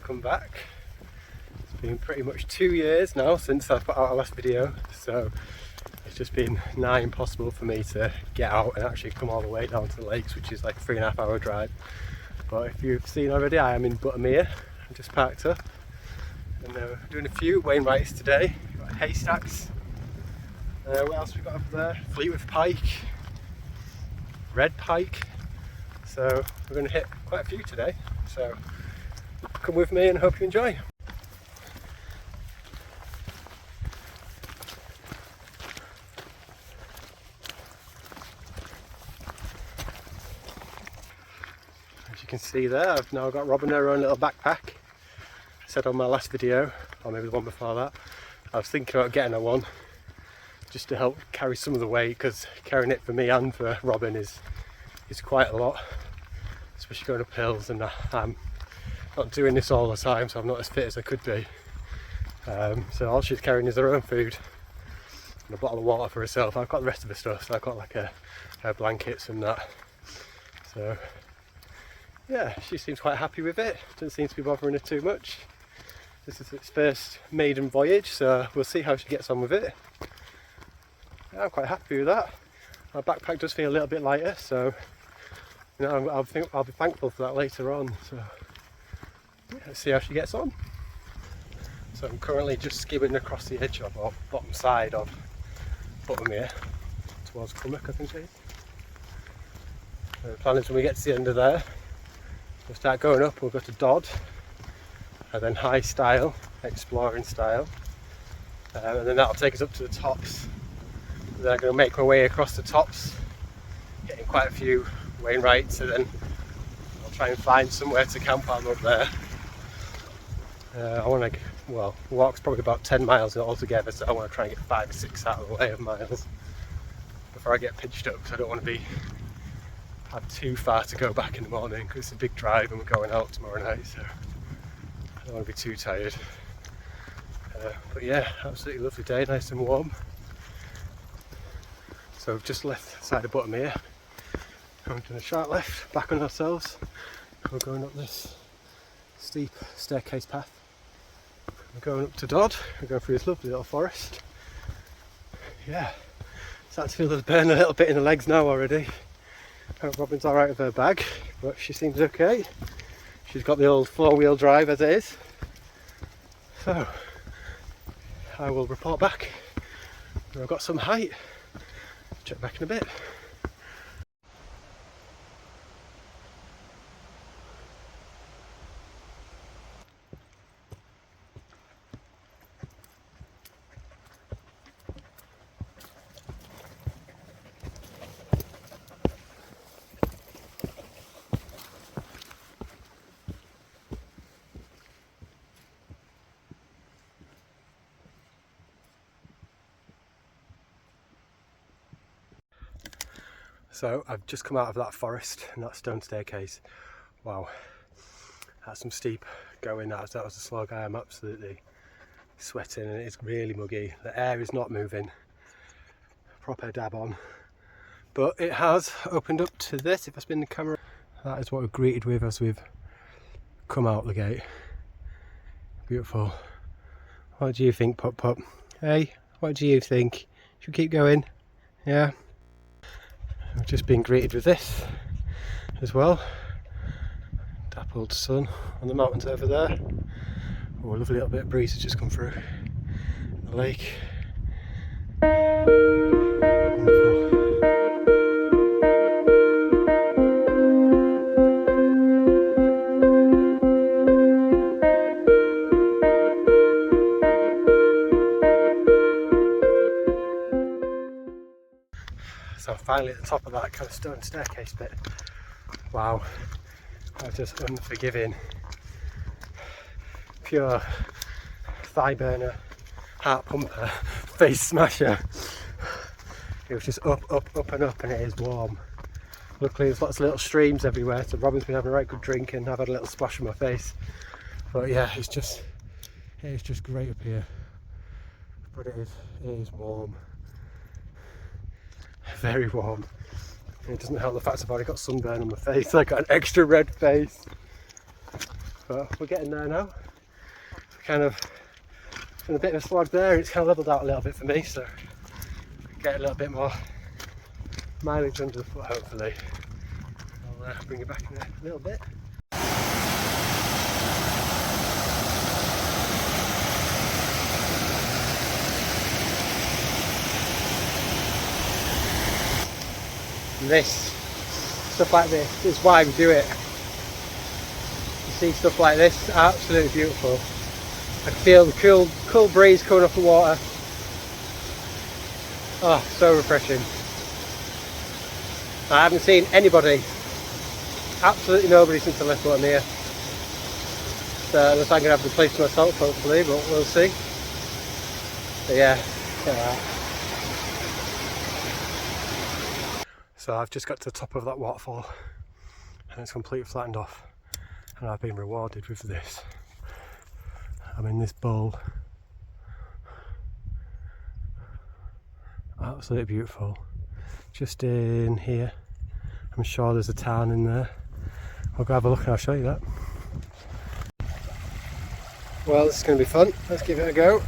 welcome back. It's been pretty much 2 years now since I put out our last video, so it's just been nigh impossible for me to get out and actually come all the way down to the lakes, which is like a 3.5 hour drive. But if you've seen already, I am in Buttermere. I just parked up and we're doing a few Wainwrights today. We've got haystacks. What else we got up there? Fleet with pike, red pike. So we're going to hit quite a few today. So come with me and I hope you enjoy. As you can see there, I've now got Robyn her own little backpack. I said on my last video, or maybe the one before that, I was thinking about getting her one just to help carry some of the weight, because carrying it for me and for Robyn is quite a lot, especially going up hills, and I'm not doing this all the time, so I'm not as fit as I could be. So all she's carrying is her own food and a bottle of water for herself. I've got the rest of her stuff, so I've got like her blankets and that. So yeah, she seems quite happy with it. Doesn't seem to be bothering her too much. This is its first maiden voyage, so we'll see how she gets on with it. Yeah, I'm quite happy with that. My backpack does feel a little bit lighter, so you know, I'll be thankful for that later on. So yeah, let's see how she gets on. So I'm currently just skimming across the edge of, or bottom side of Buttermere towards Crummock, I think it is. The plan is when we get to the end of there, we'll start going up. We'll go to Dodd, and then High Stile, exploring style, and then that'll take us up to the tops. Then I'm going to make my way across the tops, getting quite a few Wainwrights, and then I'll try and find somewhere to camp while I'm up there. I want to, well, walk's probably about 10 miles altogether, so I want to try and get 5 or 6 out of the way of miles before I get pitched up, because I don't want to have too far to go back in the morning, because it's a big drive and we're going out tomorrow night, so I don't want to be too tired. But yeah, absolutely lovely day, nice and warm. So we've just left the side of Buttermere, and we're doing a sharp left back on ourselves. We're going up this steep staircase path. We're going up to Dodd. We're going through this lovely little forest. Yeah, starting to feel the burn a little bit in the legs now already. I hope Robyn's alright with her bag, but she seems okay. She's got the old 4-wheel drive as it is. So I will report back when I've got some height. Check back in a bit. So I've just come out of that forest and that stone staircase. Wow, that's some steep going. That was a slow guy. I'm absolutely sweating and it's really muggy. The air is not moving. Proper dab on. But it has opened up to this. If I spin the camera, that is what we're greeted with as we've come out the gate. Beautiful. What do you think, Pup Pup? Hey, what do you think? Should we keep going? Yeah. I've just been greeted with this as well. Dappled sun on the mountains over there. Oh, a lovely little bit of breeze has just come through the lake. Wonderful. So finally at the top of that kind of stone staircase bit. Wow, that's just unforgiving. Pure thigh burner, heart pumper, face smasher. It was just up and up, and it is warm. Luckily there's lots of little streams everywhere, so Robyn's been having a right good drink and I've had a little splash on my face. But yeah, it's just great up here. But it is warm. Very warm. It doesn't help the fact I've already got sunburn on my face. I got an extra red face. but we're getting there now. Kind of been a bit of a slog there, it's kind of levelled out a little bit for me, so get a little bit more mileage under the foot hopefully. I'll bring it back in a little bit. And stuff like this is why we do it. You see stuff like this, absolutely beautiful. I can feel the cool breeze coming off the water. Oh, so refreshing. I haven't seen anybody, absolutely nobody since I left Buttermere. So unless I'm going to have the place to myself hopefully, but we'll see. But yeah, look at that. So I've just got to the top of that waterfall and it's completely flattened off, and I've been rewarded with this. I'm in this bowl, absolutely beautiful. Just in here, I'm sure there's a town in there. I'll go have a look and I'll show you that. Well, this is going to be fun, let's give it a go.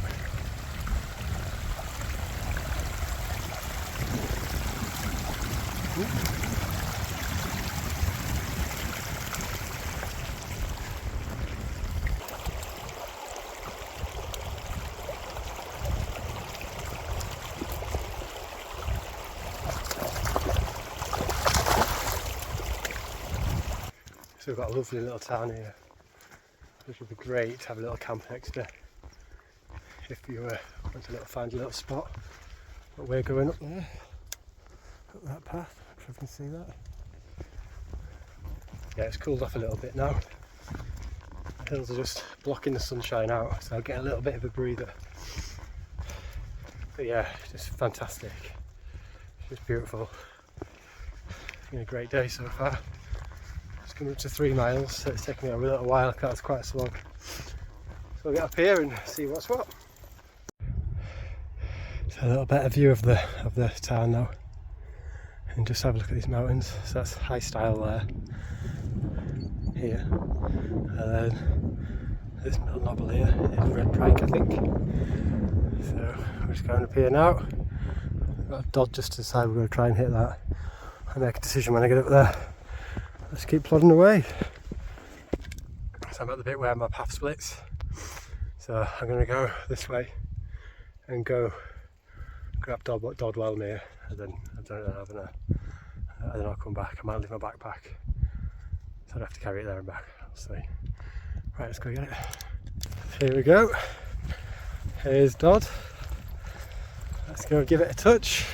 So we've got a lovely little town here, which would be great to have a little camp next to if you want to find a little spot. But we're going up there, up that path, if you can see that. Yeah, it's cooled off a little bit now. The hills are just blocking the sunshine out, so I'll get a little bit of a breather. But yeah, just fantastic. It's just beautiful. It's been a great day so far. It's coming up to 3 miles, so it's taken me a little while because it's quite a slog. So I'll get up here and see what's what. So a little better view of the town now. And just have a look at these mountains. So that's High Stile there. Here. And then this little knob here is Red Pike, I think. So we're just going up here now. I've got a dot just to decide we're going to try and hit that. I'll make a decision when I get up there. Let's keep plodding away. So I'm at the bit where my path splits. So I'm going to go this way and go grab Dog Robyn, and then I've done it then, and then I'll come back. I might leave my backpack, so I'd have to carry it there and back. I'll see. Right, let's go get it. Here we go. Here's Dodd. Let's go give it a touch.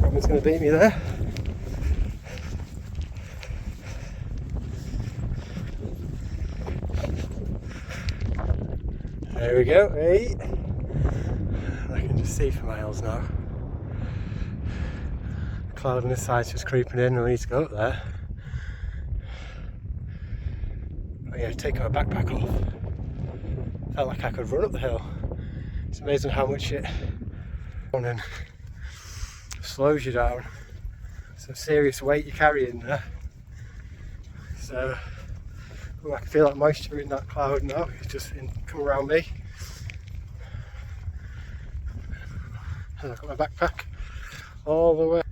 Robyn's going to beat me there. There we go, hey! I can just see for miles now. The cloud on this side's just creeping in and we need to go up there. But yeah, taking my backpack off. Felt like I could run up the hill. It's amazing how much it and slows you down. Some serious weight you're carrying there. So I can feel that moisture in that cloud now. It's just coming around me. And I've got my backpack all the way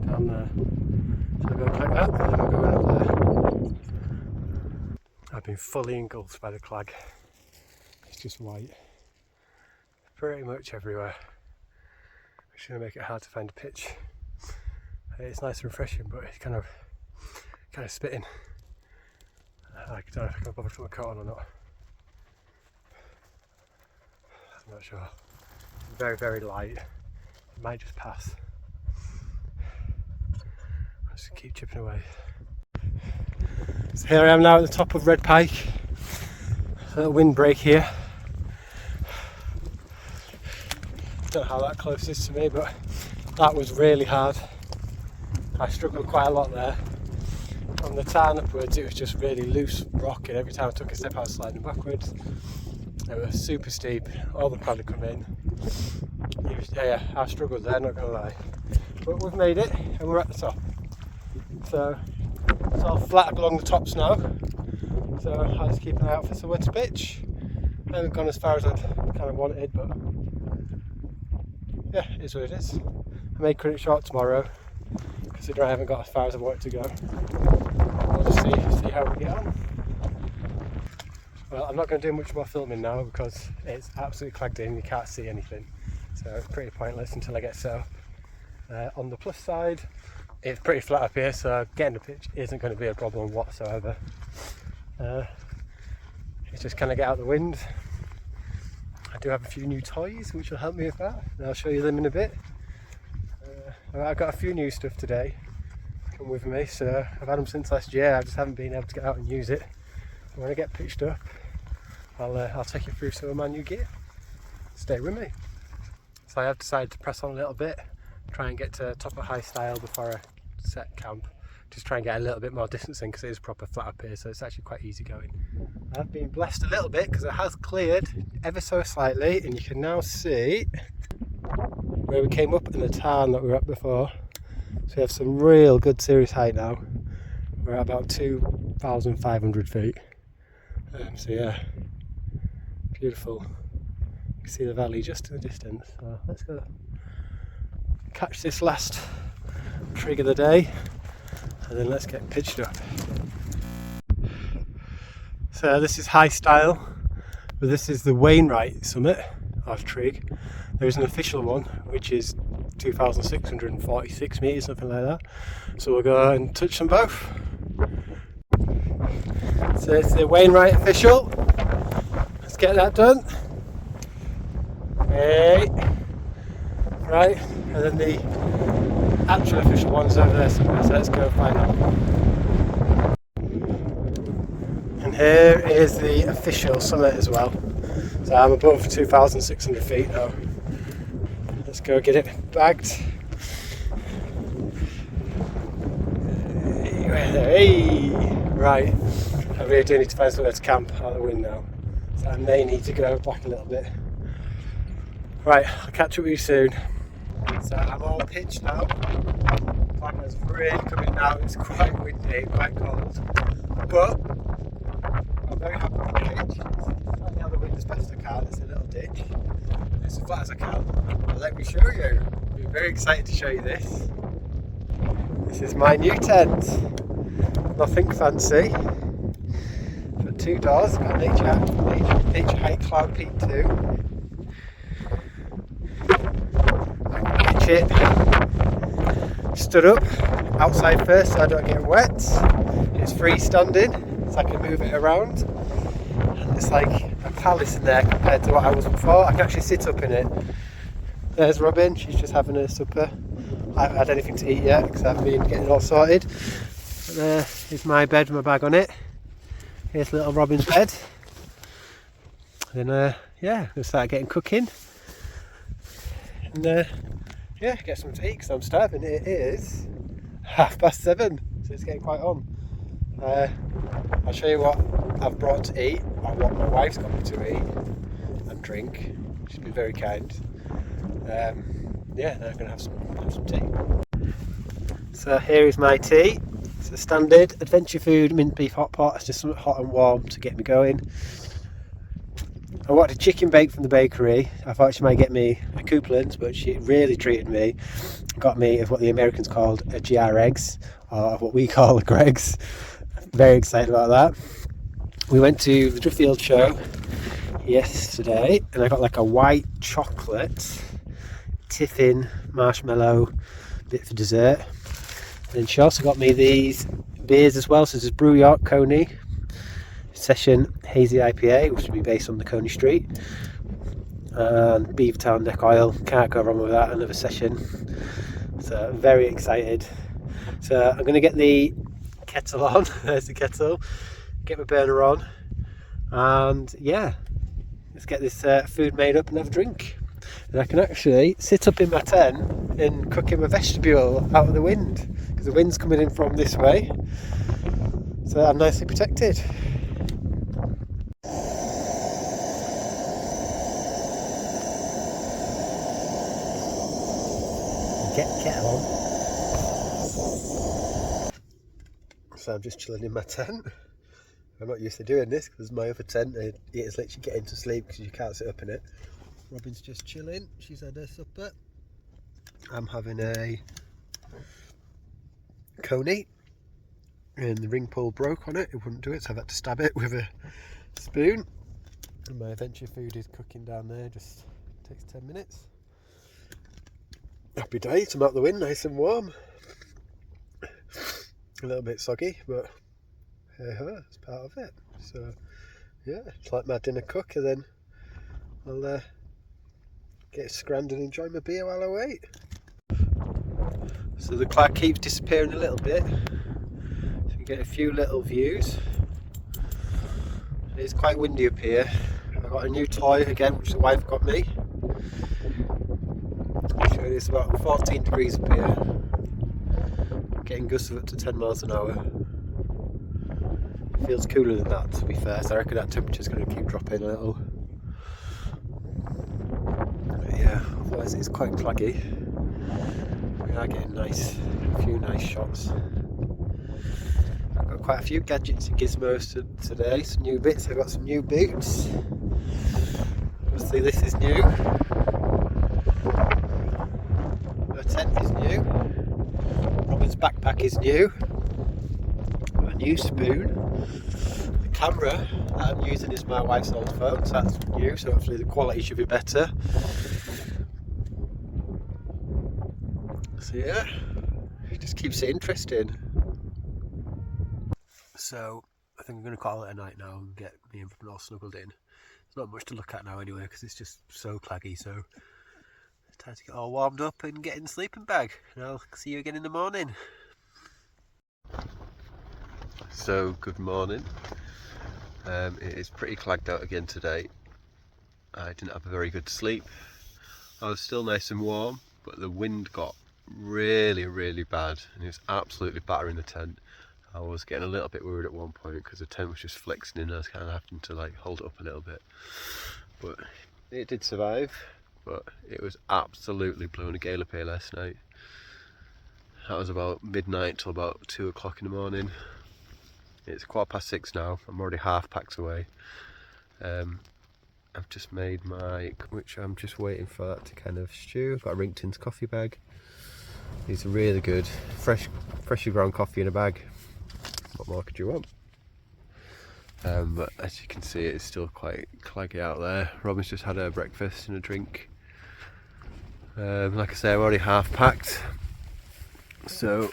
down there. So I go like that, and then I'm going up there. I've been fully engulfed by the clag. It's just white. Pretty much everywhere. Which is going to make it hard to find a pitch. It's nice and refreshing, but it's kind of spitting. I don't know if I can bother to put my coat on or not. I'm not sure. It's very, very light. It might just pass. I'll just keep chipping away. So here I am now at the top of Red Pike. A little windbreak here. Don't know how that close is to me, but that was really hard. I struggled quite a lot there. From the tarn upwards it was just really loose rock, and every time I took a step I was sliding backwards. It was super steep, all the crowd had come in. Yeah, I struggled there, not gonna lie. But we've made it and we're at the top. So it's all flat along the tops now. So I'll just keep an eye out for somewhere to pitch. I haven't gone as far as I'd kind of wanted, but yeah, it is what it is. I may cut it short tomorrow, considering I haven't got as far as I wanted to go. We'll just see how we get on. Well, I'm not going to do much more filming now because it's absolutely clagged in, you can't see anything. So it's pretty pointless until I get set up. On the plus side, it's pretty flat up here, so getting the pitch isn't going to be a problem whatsoever. It's just kind of get out the wind. I do have a few new toys which will help me with that, and I'll show you them in a bit. I've got a few new stuff today come with me, so I've had them since last year. I just haven't been able to get out and use it. When I get pitched up, I'll take you through some of my new gear. Stay with me. So I have decided to press on a little bit, try and get to top of High Stile before I set camp. Just try and get a little bit more distance in because it is proper flat up here, so it's actually quite easy going. I've been blessed a little bit because it has cleared ever so slightly, and you can now see where we came up in the tarn that we were at before. So we have some real good serious height now. We're at about 2,500 feet. So yeah, beautiful. You can see the valley just in the distance. So let's go catch this last trig of the day, and then let's get pitched up. So this is High Stile, but this is the Wainwright summit of trig. There's an official one which is 2,646 metres, something like that. So we'll go and touch them both. So it's the Wainwright official. Let's get that done. Hey. Right, and then the actual official one's over there somewhere, so let's go find that. And here is the official summit as well. So I'm above 2,600 feet now. Let's go get it bagged. Hey, right. I really do need to find somewhere to camp out of the wind now. So I may need to go back a little bit. Right, I'll catch up with you soon. So I'm all pitched now. Climate is really coming now. It's quite windy, quite cold. But I'm very happy with the pitch. It's trying out the wind as best I can. It's a little ditch. It's as flat as I can. But let me show you. I'm very excited to show you this. This is my new tent. Nothing fancy. Got two doors. Got Nature High Cloud Peak 2. It stood up outside first so I don't get wet. It's freestanding so I can move it around, and it's like a palace in there compared to what I was before. I can actually sit up in it. There's Robyn, she's just having her supper. I haven't had anything to eat yet because I've been getting it all sorted. But there is my bed with my bag on it. Here's little Robyn's bed. And then yeah, we'll start getting cooking. And yeah, get something to eat because I'm starving. It is 7:30, so it's getting quite on. I'll show you what I've brought to eat, or what my wife's got me to eat and drink. She's been very kind. Yeah, now I'm going to have some tea. So here is my tea. It's a standard Adventure Food mint beef hot pot. It's just something hot and warm to get me going. I wanted chicken bake from the bakery. I thought she might get me a coupons, but she really treated me. Got me of what the Americans called a GR eggs, or what we call a Greggs. Very excited about that. We went to the Driffield show yesterday, and I got like a white chocolate tiffin marshmallow bit for dessert. And then she also got me these beers as well. So there's Brew York Coney Session Hazy IPA, which will be based on the Coney Street, and Beavertown Neck Oil. Can't go wrong with that. Another session. So very excited. So I'm going to get the kettle on. There's the kettle. Get my burner on, and yeah, let's get this food made up and have a drink. And I can actually sit up in my tent and cook in my vestibule out of the wind, because the wind's coming in from this way, so I'm nicely protected. Get kettle on. So I'm just chilling in my tent. I'm not used to doing this because my other tent it's literally getting to sleep because you can't sit up in it. Robyn's just chilling, she's had her supper. I'm having a coney and the ring pull broke on it, it wouldn't do it, so I've had to stab it with a spoon. And my adventure food is cooking down there, just takes 10 minutes. Happy days, I'm out the wind, nice and warm. A little bit soggy, but it's part of it. So yeah, it's like my dinner cook, and then I'll get scrammed and enjoy my beer while I wait. So the cloud keeps disappearing a little bit, so you get a few little views. It's quite windy up here. I've got a new toy again, which the wife got me. So it's about 14 degrees up here. Getting gusts of up to 10 miles an hour. It feels cooler than that, to be fair, so I reckon that temperature's going to keep dropping a little. But yeah, otherwise it's quite claggy. We are getting a few nice shots. I've got quite a few gadgets and gizmos today, some new bits. I've got some new boots. Obviously this is new. The tent is new. Robyn's backpack is new. A new spoon. The camera that I'm using is my wife's old phone, so that's new, so hopefully the quality should be better. So yeah, it just keeps it interesting. So I think I'm going to call it a night now and get me and Robyn all snuggled in. There's not much to look at now anyway because it's just so claggy, so it's time to get all warmed up and get in the sleeping bag. And I'll see you again in the morning. So good morning. It is pretty clagged out again today. I didn't have a very good sleep. I was still nice and warm, but the wind got really bad and it was absolutely battering the tent. I was getting a little bit worried at one point because the tent was just flexing and I was kind of having to like hold it up a little bit, but it did survive. But it was absolutely blowing a gale up here last night. That was about midnight till about 2 o'clock in the morning. It's 6:15 now. I'm already half packed away. I've just made which I'm just waiting for that to kind of stew. I've got a Rington's coffee bag. These are really good, freshly ground coffee in a bag. What more could you want? But as you can see, it's still quite claggy out there. Robyn's just had her breakfast and a drink. Like I say, I'm already half packed, so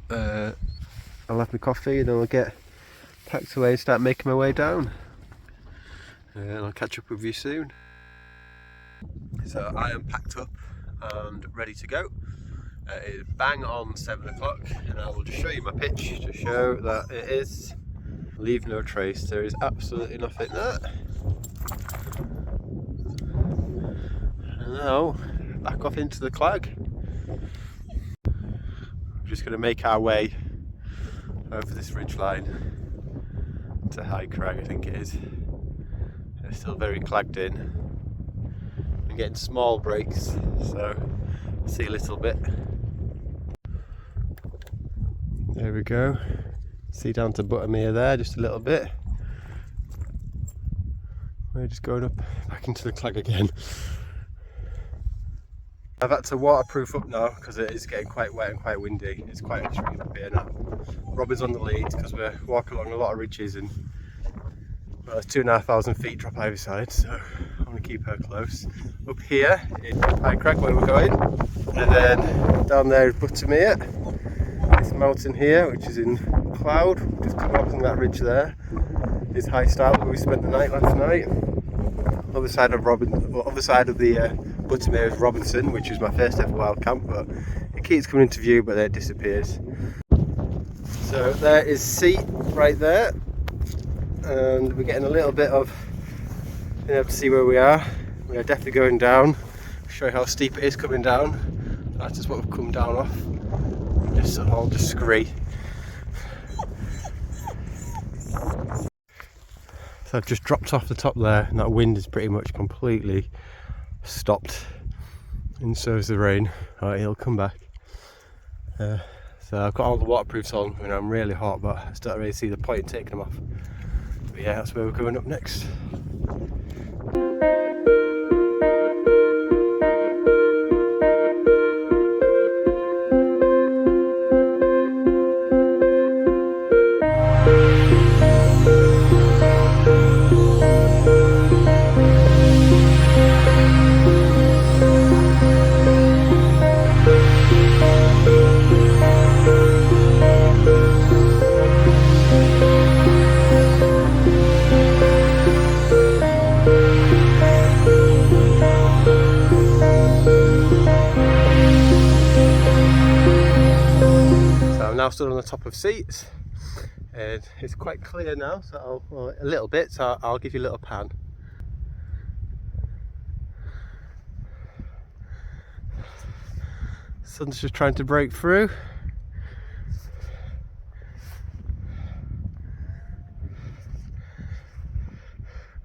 I'll have my coffee and then I'll get packed away and start making my way down. And I'll catch up with you soon. So I am packed up and ready to go. It is bang on 7 o'clock, and I will just show you my pitch to show that it is leave no trace. There is absolutely nothing there. And now back off into the clag. We're just going to make our way over this ridge line to High Crag, I think it is. It's still very clagged in. I'm getting small breaks, so see a little bit. There we go. See down to Buttermere there, just a little bit. We're just going up back into the clag again. I've had to waterproof up now because it is getting quite wet and quite windy. It's quite extreme up here now. Robyn's on the lead because we're walking along a lot of ridges and well, it's 2,500 feet drop either side, so I want to keep her close. Up here in High Crag where we're going, and then down there is Buttermere. This mountain here, which is in cloud, just come up on that ridge there, is High Stile where we spent the night last night. Other side of the Buttermere is Robinson, which is my first ever wild camp, but it keeps coming into view but then it disappears. So there is Seat right there, and we're getting a little bit of being able to see where we are. We are definitely going down. I'll show you how steep it is coming down. That's just what we've come down off. Just all just scree. So I've just dropped off the top there, and that wind is pretty much completely stopped, and so is the rain. Alright, he'll come back. So So I've got all the waterproofs on and I'm really hot, but I still don't really see the point in taking them off. But yeah, that's where we're going up next. Now stood on the top of seats and it's quite clear now, so a little bit, so I'll give you a little pan. Sun's just trying to break through.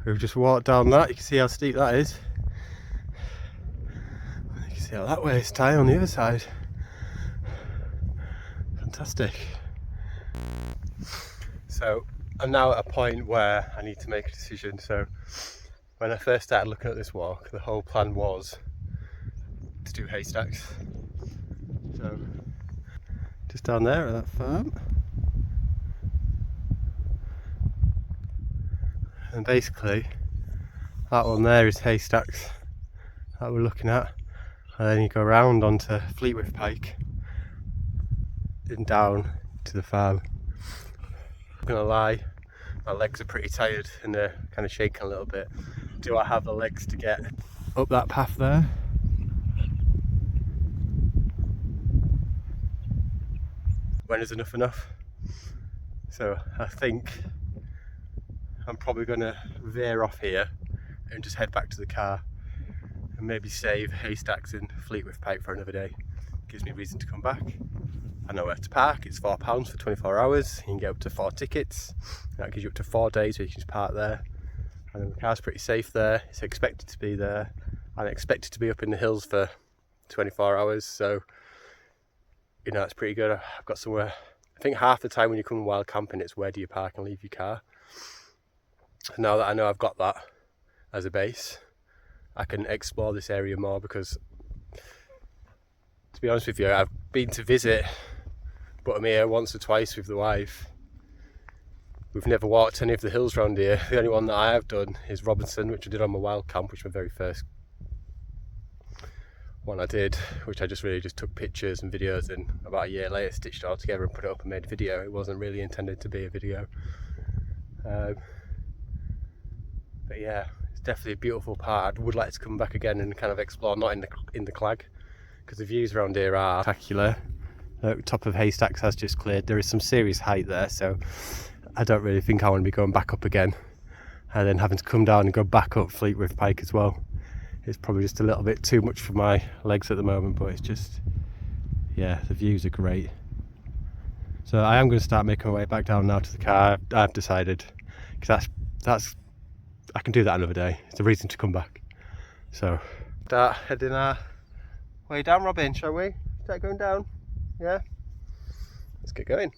We've just walked down that, you can see how steep that is. You can see how that way is tight on the other side. Fantastic. So I'm now at a point where I need to make a decision. So when I first started looking at this walk, the whole plan was to do haystacks. So just down there at that farm, and basically that one there is haystacks that we're looking at, and then you go around onto Fleetwood Pike and down to the farm. I'm gonna lie, my legs are pretty tired and they're kind of shaking a little bit. Do I have the legs to get up that path there? When is enough? So I think I'm probably gonna veer off here and just head back to the car and maybe save haystacks in Fleetwood Pike for another day. Gives me a reason to come back. I know where to park. It's £4 for 24 hours. You can get up to 4 tickets. That gives you up to 4 days where you can just park there. And then the car's pretty safe there. It's expected to be there. I'm expected to be up in the hills for 24 hours. So, you know, it's pretty good. I've got somewhere. I think half the time when you come wild camping, it's where do you park and leave your car. Now that I know I've got that as a base, I can explore this area more, because to be honest with you, I've been to visit Buttermere once or twice with the wife. We've never walked any of the hills around here. The only one that I have done is Robinson, which I did on my wild camp, which was my very first one I did, which I just took pictures and videos, and about a year later stitched it all together and put it up and made a video. It wasn't really intended to be a video. But yeah, it's definitely a beautiful part. I would like to come back again and kind of explore, not in the Clag, because the views around here are spectacular. The top of haystacks has just cleared. There is some serious height there, so I don't really think I want to be going back up again and then having to come down and go back up Fleetwood Pike as well. It's probably just a little bit too much for my legs at the moment, but it's just, yeah, the views are great. So I am going to start making my way back down now to the car. I've decided, because that's I can do that another day. It's a reason to come back. So start heading our way down, Robyn, shall we? Start going down. Yeah, let's get going.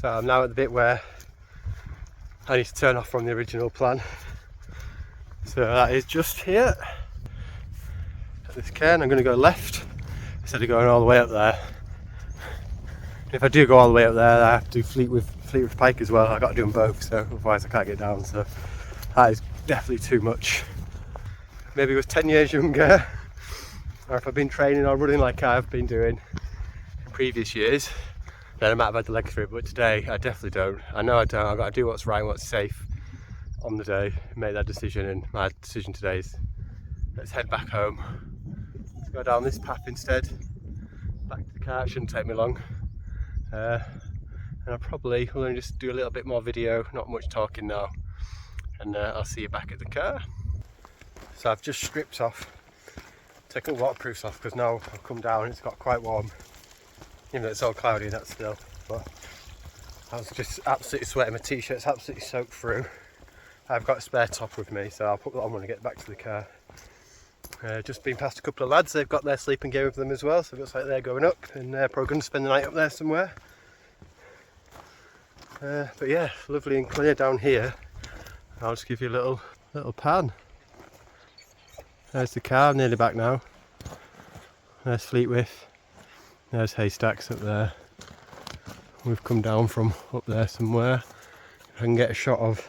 So I'm now at the bit where I need to turn off from the original plan. So that is just here at this cairn. I'm going to go left instead of going all the way up there. If I do go all the way up there, I have to do Fleet with Pike as well. I've got to do them both, so otherwise I can't get down. So that is definitely too much. Maybe I was 10 years younger, or if I've been training or running like I've been doing in previous years, then I might have had the legs through it, but today I definitely don't. I know I don't. I've got to do what's right and what's safe on the day, make that decision, and my decision today is let's head back home. Let's go down this path instead, back to the car. It shouldn't take me long. And I probably will only just do a little bit more video, not much talking now, and I'll see you back at the car. So I've just stripped off, taken the waterproofs off, because now I've come down, it's got quite warm, even though it's all cloudy, that's still, but I was just absolutely sweating. My t-shirt's absolutely soaked through. I've got a spare top with me, so I'll put that on when I get back to the car. Just been past a couple of lads, they've got their sleeping gear with them as well, so it looks like they're going up, and they're probably going to spend the night up there somewhere. But yeah, lovely and clear down here. I'll just give you a little pan. There's the car, I'm nearly back now. There's Fleetwith. There's Haystacks up there. We've come down from up there somewhere. If I can get a shot of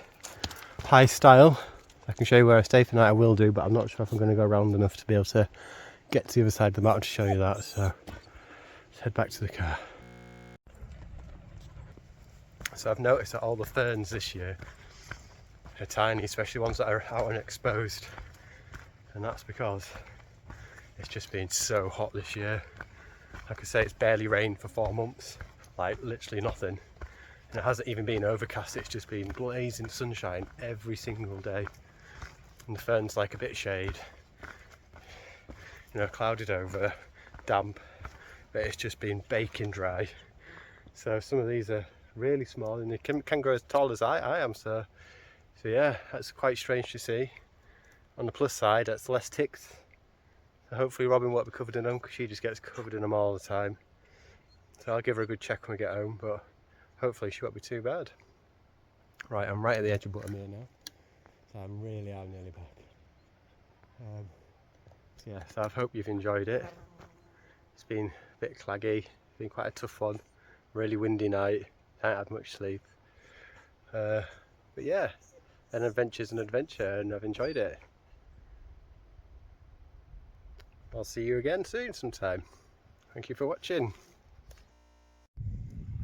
High Stile, I can show you where I stay for the night. I will do, but I'm not sure if I'm going to go around enough to be able to get to the other side of the mountain to show you that. So let's head back to the car. So I've noticed that all the ferns this year are tiny, especially ones that are out and exposed. And that's because it's just been so hot this year. Like I say, it's barely rained for 4 months, like literally nothing. And it hasn't even been overcast, it's just been blazing sunshine every single day. And the fern's like a bit shade, you know, clouded over, damp, but it's just been baking dry. So some of these are really small, and they can grow as tall as I am, so yeah, that's quite strange to see. On the plus side, that's less ticks, so hopefully Robyn won't be covered in them, because she just gets covered in them all the time. So I'll give her a good check when we get home, but hopefully she won't be too bad. Right, I'm right at the edge of Buttermere now, so I'm nearly back. So yeah, so I hope you've enjoyed it. It's been a bit claggy, it's been quite a tough one, really windy night, haven't had much sleep. But yeah, an adventure's an adventure, and I've enjoyed it. I'll see you again soon sometime. Thank you for watching.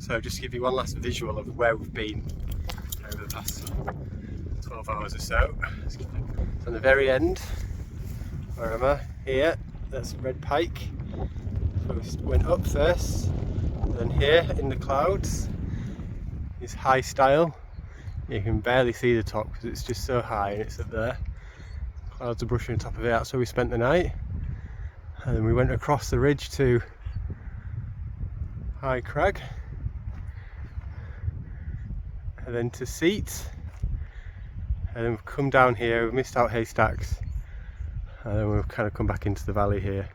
So just to give you one last visual of where we've been over the past 12 hours or so. So on the very end, where am I? Here, that's Red Pike. So we went up first, and then here in the clouds is High Stile. You can barely see the top because it's just so high and it's up there. Clouds are brushing on top of it, that's where we spent the night. And then we went across the ridge to High Crag, and then to Seat, and then we've come down here, we've missed out Haystacks, and then we've kind of come back into the valley here.